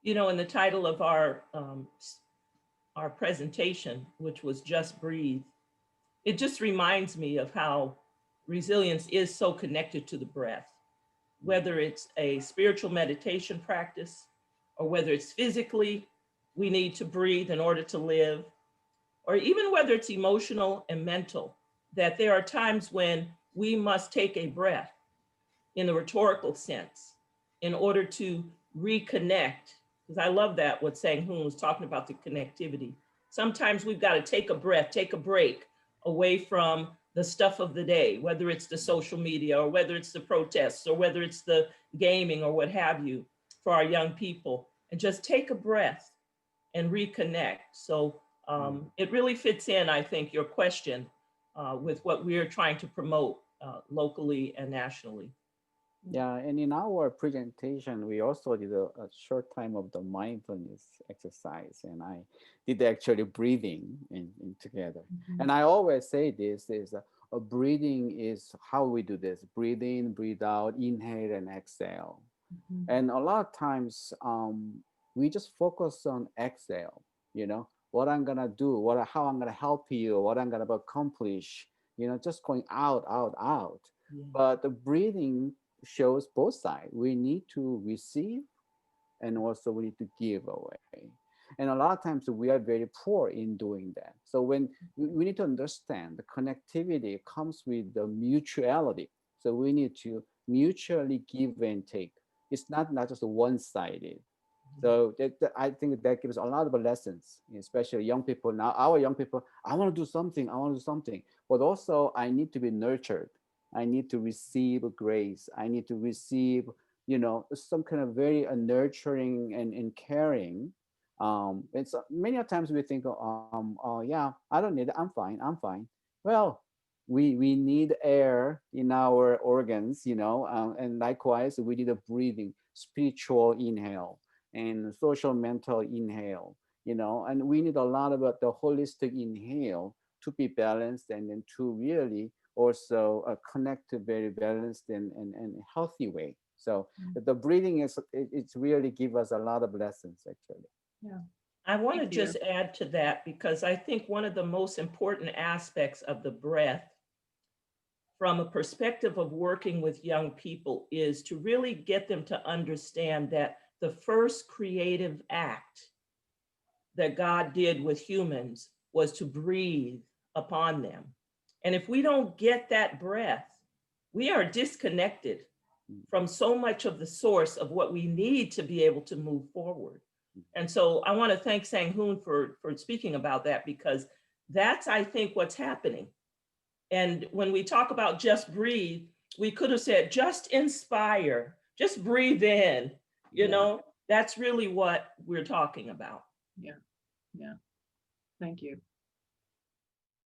You know, in the title of our presentation, which was Just Breathe, it just reminds me of how resilience is so connected to the breath, whether it's a spiritual meditation practice or whether it's physically, we need to breathe in order to live, or even whether it's emotional and mental, that there are times when we must take a breath in the rhetorical sense in order to reconnect. Because I love that what Sang Hoon was talking about, the connectivity. Sometimes we've got to take a breath, take a break away from the stuff of the day, whether it's the social media or whether it's the protests or whether it's the gaming or what have you for our young people, and just take a breath and reconnect. So it really fits in, I think, your question with what we're trying to promote locally and nationally. Yeah, and in our presentation, we also did a short time of the mindfulness exercise, and I did actually breathing in together. And Mhm. I always say this is a breathing is how we do this: breathe in, breathe out, inhale, and exhale. Mhm. And a lot of times, we just focus on exhale. What I'm gonna do, how I'm gonna help you, what I'm gonna accomplish. Just going out, out, out. Yeah. But the breathing shows both sides. We need to receive, and also we need to give away. And a lot of times we are very poor in doing that. So when we need to understand the connectivity comes with the mutuality. So we need to mutually give and take. It's not just one-sided. So I think that gives a lot of lessons, especially young people now. Our young people, I want to do something, I want to do something, but also I need to be nurtured. I need to receive grace. I need to receive, some kind of very nurturing and caring. It's many a times we think, oh yeah, I don't need it. I'm fine. I'm fine. Well, we need air in our organs, and likewise we need a breathing, spiritual inhale and social mental inhale, and we need a lot about the holistic inhale to be balanced and then to really also connect to very balanced and healthy way. So the breathing it's really give us a lot of lessons actually. Yeah. I want to Thank you. just add to that because I think one of the most important aspects of the breath from a perspective of working with young people is to really get them to understand that the first creative act that God did with humans was to breathe upon them. And if we don't get that breath, we are disconnected Mm, from so much of the source of what we need to be able to move forward. mm, And so I want to thank Sang Hoon for speaking about that because that's, I think, what's happening. And when we talk about just breathe, we could have said just inspire, just breathe in, you yeah. know, that's really what we're talking about. Yeah. Yeah. Thank you.